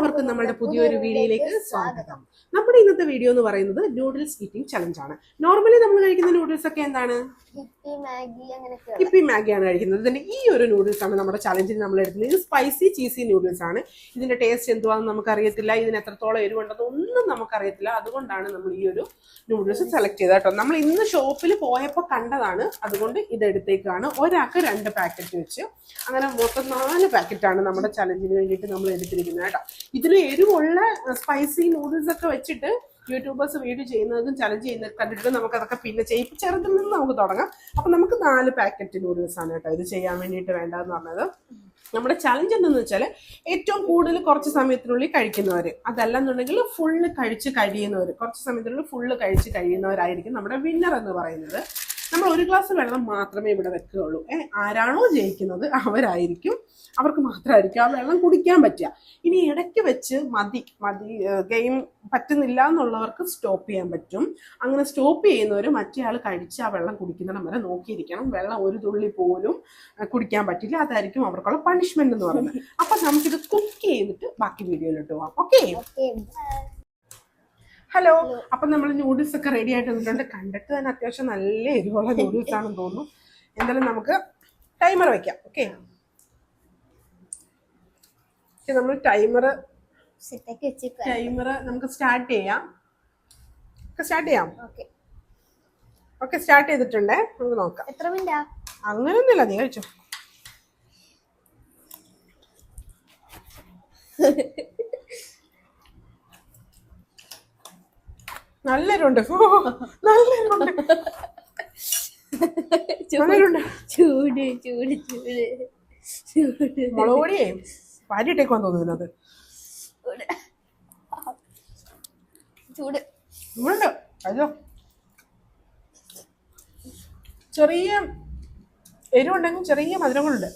എല്ലാവർക്കും നമ്മുടെ പുതിയൊരു വീഡിയോയിലേക്ക് സ്വാഗതം. നമ്മുടെ ഇന്നത്തെ വീഡിയോ എന്ന് പറയുന്നത് നൂഡിൽസ് ഈറ്റിംഗ് ചലഞ്ച് ആണ്. നോർമലി നമ്മൾ കഴിക്കുന്ന നൂഡിൽസ് ഒക്കെ എന്താണ്? ഹിപ്പി മാഗിയാണ് കഴിക്കുന്നത്. ഇതിന്റെ ഈ ഒരു നൂഡിൽസ് ആണ് നമ്മുടെ ചലഞ്ചിന് നമ്മൾ എടുക്കുന്നത്. ഇത് സ്പൈസി ചീസി നൂഡിൽസ് ആണ്. ഇതിന്റെ ടേസ്റ്റ് എന്തുവാന്ന് നമുക്കറിയത്തില്ല, ഇതിന് എത്രത്തോളം എരിവുണ്ടെന്ന് ഒന്നും നമുക്കറിയത്തില്ല. അതുകൊണ്ടാണ് നമ്മൾ ഈ ഒരു നൂഡിൽസ് സെലക്ട് ചെയ്തത് കേട്ടോ. നമ്മൾ ഇന്ന് ഷോപ്പിൽ പോയപ്പോൾ കണ്ടതാണ്, അതുകൊണ്ട് ഇത് എടുത്തേക്കാണ്. ഒരാൾക്ക് 2 പാക്കറ്റ് വെച്ച്, അങ്ങനെ മൊത്തം 4 പാക്കറ്റാണ് നമ്മുടെ ചലഞ്ചിന് വേണ്ടിയിട്ട് നമ്മൾ എടുത്തിരിക്കുന്നത് കേട്ടോ. ഇതിൽ എരിവുള്ള സ്പൈസി നൂഡിൽസ് ഒക്കെ വെച്ചിട്ട് യൂട്യൂബേഴ്സ് വീഡിയോ ചെയ്യുന്നതും ചലഞ്ച് ചെയ്യുന്നത് കണ്ടിട്ട് നമുക്ക് അതൊക്കെ പിന്നെ ചെറുതിൽ നിന്ന് നമുക്ക് തുടങ്ങാം. അപ്പൊ നമുക്ക് 4 പാക്കറ്റ് നൂഡിൽസ് ആണ് കേട്ടോ ഇത് ചെയ്യാൻ വേണ്ടിയിട്ട് വേണ്ടതെന്ന് പറഞ്ഞത്. നമ്മുടെ ചലഞ്ച് എന്തെന്ന് വെച്ചാൽ ഏറ്റവും കൂടുതൽ കുറച്ച് സമയത്തിനുള്ളിൽ കഴിക്കുന്നവർ, അതല്ലെന്നുണ്ടെങ്കിൽ ഫുള്ള് കഴിച്ച് കഴിയുന്നവർ, കുറച്ച് സമയത്തിനുള്ളിൽ ഫുള്ള് കഴിച്ച് കഴിയുന്നവരായിരിക്കും നമ്മുടെ വിന്നർ എന്ന് പറയുന്നത്. നമ്മൾ 1 ഗ്ലാസ് വെള്ളം മാത്രമേ ഇവിടെ വെക്കുകയുള്ളൂ. ആരാണോ ജയിക്കുന്നത് അവർക്ക് മാത്രമായിരിക്കും ആ വെള്ളം കുടിക്കാൻ പറ്റുക. ഇനി ഇടയ്ക്ക് വെച്ച് മതി ഗെയിം പറ്റുന്നില്ല എന്നുള്ളവർക്ക് സ്റ്റോപ്പ് ചെയ്യാൻ പറ്റും. അങ്ങനെ സ്റ്റോപ്പ് ചെയ്യുന്നവർ മറ്റേ ആൾ കഴിച്ച് ആ വെള്ളം കുടിക്കുന്നിടം വരെ നോക്കിയിരിക്കണം. വെള്ളം ഒരു തുള്ളി പോലും കുടിക്കാൻ പറ്റില്ല. അതായിരിക്കും അവർക്കുള്ള പണിഷ്മെന്റ് എന്ന് പറയുന്നത്. അപ്പൊ നമുക്കിത് കുക്ക് ചെയ്തിട്ട് ബാക്കി വീഡിയോയിലോട്ട് പോവാം. Okay, hello. അപ്പൊ നമ്മൾ നൂഡിൽസ് ഒക്കെ റെഡി ആയിട്ട് വന്നിട്ടുണ്ട്. കണ്ടിട്ട് തന്നെ അത്യാവശ്യം നല്ല എരിവുള്ള നൂഡിൽസ് ആണെന്ന് തോന്നുന്നു. എന്തായാലും നമുക്ക് ടൈമർ വെക്കാം. ഓക്കെ, നമ്മൾ ടൈമർ നമുക്ക് സ്റ്റാർട്ട് ചെയ്യാം. ഓക്കെ, സ്റ്റാർട്ട് ചെയ്തിട്ടുണ്ടേ. നമുക്ക് നോക്കാം. എത്ര മിനിറ്റാ? അങ്ങനെയൊന്നുമില്ല, നീ കഴിച്ചോ. നല്ലൊരുണ്ട്, ചൂട് ചൂട് ചൂട് മുളക് പൊടിയേ പാരിട്ടേക്കുവാന്ന് തോന്നുന്നു. അത് ചൂട് ചൂടുണ്ട്. അയ്യോ, ചെറിയ എരിവുണ്ടെങ്കിൽ ചെറിയ മധുരങ്ങളുണ്ട്.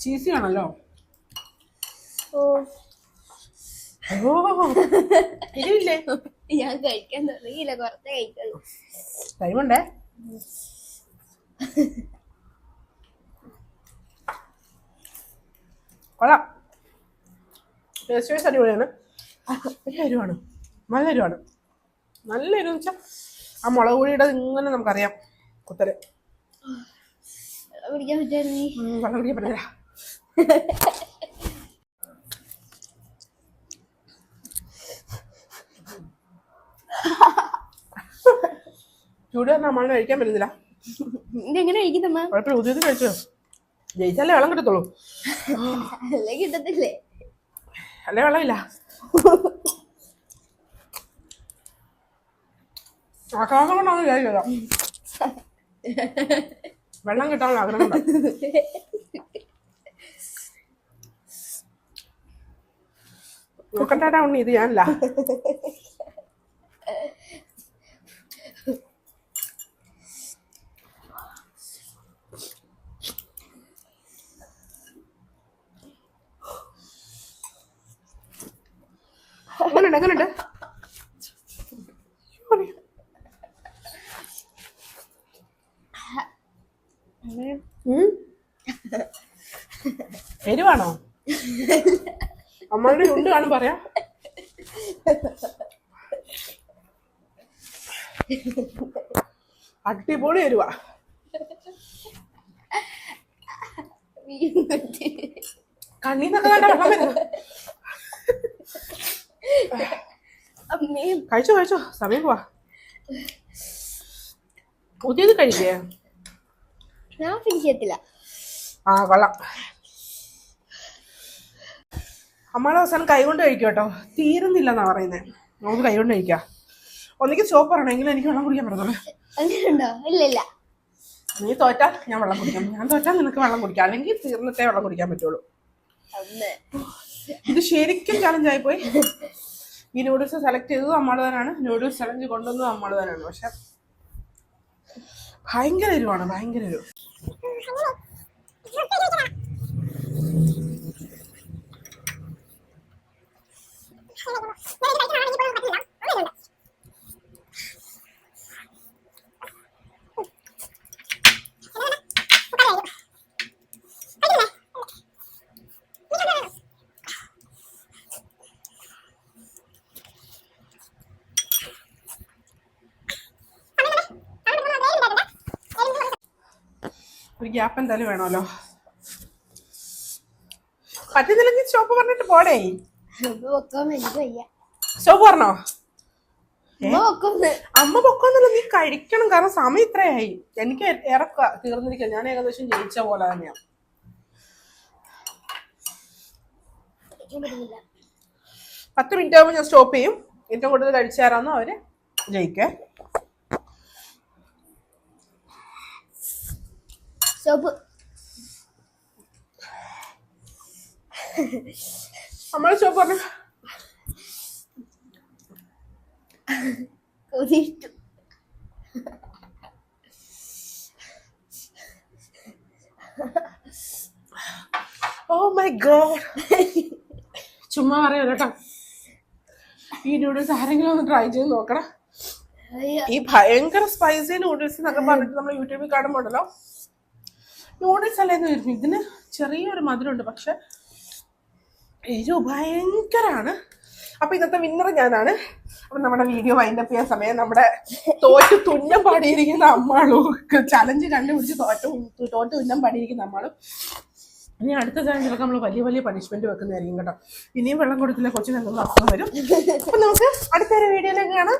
ചീസി ആണല്ലോ. എരിവില്ലേ? ഞാൻ കഴിക്കാൻ തുടങ്ങിയില്ല, കുറച്ച് കഴിക്കുള്ളൂ. ടൈമുണ്ടേ. കൊള്ളാം, ടേസ്റ്റ് വൈസ് അടിപൊളിയാണ്. എരിവാണ്, നല്ല എരിവാണ്. നല്ല എരിവെന്ന് വെച്ചാൽ ആ മുളക് പൊടിയുടെ ഇങ്ങനെ നമുക്കറിയാം കുത്തല്. വെള്ളം കുടിക്കാൻ പറ്റില്ല. ചൂട് കാരണം അമ്മ കഴിക്കാൻ പറ്റുന്നില്ല. ഇതെങ്ങനെ കഴിക്കുന്നമ്മ? കുഴപ്പമില്ല, ഉദ്യോഗത്തിൽ കഴിച്ചോ. ജയിച്ചാലേ വെള്ളം കിട്ടത്തുള്ളൂ. അല്ലേ കിട്ടത്തില്ലേ? അല്ലേ വെള്ളമില്ല. ആക്രാന്തം കൊണ്ടാണ് വിചാരിച്ചത്. വെള്ളം കിട്ടാനുള്ള ആഗ്രഹം കൊണ്ടാ. നോക്കണ്ടാ ഉണ്ണി, ഇത് ഞാനല്ല. എങ്ങനെയുണ്ട്? എരിവാണോ? അമ്മയുടെ ഉണ്ട് കാണും പറയാ. അടിപൊളി എരിവാ. കണ്ണീന്നൊക്കെ വേണ്ട വെള്ളം വരുന്നു. കഴിച്ചോ, സമയം പോവാ. പുതിയത് കഴിക്കേ? ഞാൻ ഫിനിഷ് ചെയ്യത്തില്ല. കൊള്ളാം. അമ്മയുടെ അവസാനം കൈകൊണ്ട് കഴിക്കും കേട്ടോ. തീരുന്നില്ലെന്നാ പറയുന്നത്. നമുക്ക് കൈകൊണ്ട് കഴിക്കാം. ഒന്നിക്ക് സ്റ്റോപ്പ് പറയണമെങ്കിൽ എനിക്ക് വെള്ളം കുടിക്കാൻ പറ്റത്തുള്ളൂ. അങ്ങനെയുണ്ടോ? ഇല്ല. നീ തോറ്റാൽ ഞാൻ വെള്ളം കുടിക്കാം, ഞാൻ തോറ്റാൽ നിനക്ക് വെള്ളം കുടിക്കാം. അല്ലെങ്കിൽ തീർന്നിട്ടേ വെള്ളം കുടിക്കാൻ പറ്റുള്ളൂ. ഇത് ശരിക്കും ചലഞ്ചായി പോയി. ഈ നൂഡിൽസ് സെലക്ട് ചെയ്തത് നമ്മൾ തന്നെയാണ്, നൂഡിൽസ് ചലഞ്ച് കൊണ്ടുവന്നത് നമ്മൾ തന്നെയാണ്. പക്ഷെ ഭയങ്കര എരിവാണ്, ഭയങ്കര എരിവ്. ഗ്യാപ്പ് എന്തായാലും വേണമല്ലോ. പറ്റുന്നില്ലെങ്കിൽ സ്റ്റോപ്പ് പറഞ്ഞിട്ട് പോടേ. എനിക്ക് വയ്യ. സ്റ്റോപ്പ് പറഞ്ഞോ? നോക്കുന്നു. അമ്മ പൊക്കൊന്നുമില്ല, നീ കഴിക്കണം. കാരണം സമയം ഇത്രയായി. എനിക്ക് ഇറക്കുക തീർന്നിരിക്കുക. ഞാൻ ഏകദേശം ജയിച്ച പോലെ തന്നെയാണ്. 10 മിനിറ്റ് ആകുമ്പോൾ ഞാൻ സ്റ്റോപ്പ് ചെയ്യും. ഏറ്റവും കൂടുതൽ കഴിച്ചാരാന്നോ അവര് ജയിക്കേ. സ്റ്റോപ്പ്. നമ്മള് സ്റ്റോപ്പ് പറഞ്ഞു. കൊതിട്ടു. Oh my God. ചുമ്മാ പറയാം കേട്ടോ. ഈ നൂഡിൽസ് ആരെങ്കിലും ഒന്ന് ട്രൈ ചെയ്ത് നോക്കണം. ഈ ഭയങ്കര സ്പൈസി നൂഡിൽസ് എന്നൊക്കെ പറഞ്ഞിട്ട് നമ്മൾ യൂട്യൂബിൽ കാണുമ്പോണ്ടല്ലോ, നൂഡിൽസ് അല്ലേന്ന് വരുന്നു. ഇതിന് ചെറിയൊരു മധുരമുണ്ട്, പക്ഷെ എരിവ് ഭയങ്കരാണ്. അപ്പൊ ഇന്നത്തെ വിന്നർ ഞാനാണ്. അപ്പൊ നമ്മുടെ വീഡിയോ വൈൻഡപ്പ് ചെയ്യാൻ സമയം. നമ്മുടെ തോറ്റ് തുന്നം പാടിയിരിക്കുന്ന അമ്മാളും ചലഞ്ച് കണ്ടുപിടിച്ച് തോറ്റ് തുന്നം പാടിയിരിക്കുന്ന അമ്മാളും. ഇനി അടുത്ത ചലഞ്ചിലൊക്കെ നമ്മൾ വലിയ വലിയ പണിഷ്മെന്റ് വെക്കുന്നതായിരിക്കും കേട്ടോ. ഇനിയും വെള്ളം കൊടുത്തില്ല കൊച്ചിന് എന്തെങ്കിലും അസുഖം വരും. അപ്പൊ നമുക്ക് അടുത്തൊരു വീഡിയോയിലേക്ക് കാണാം.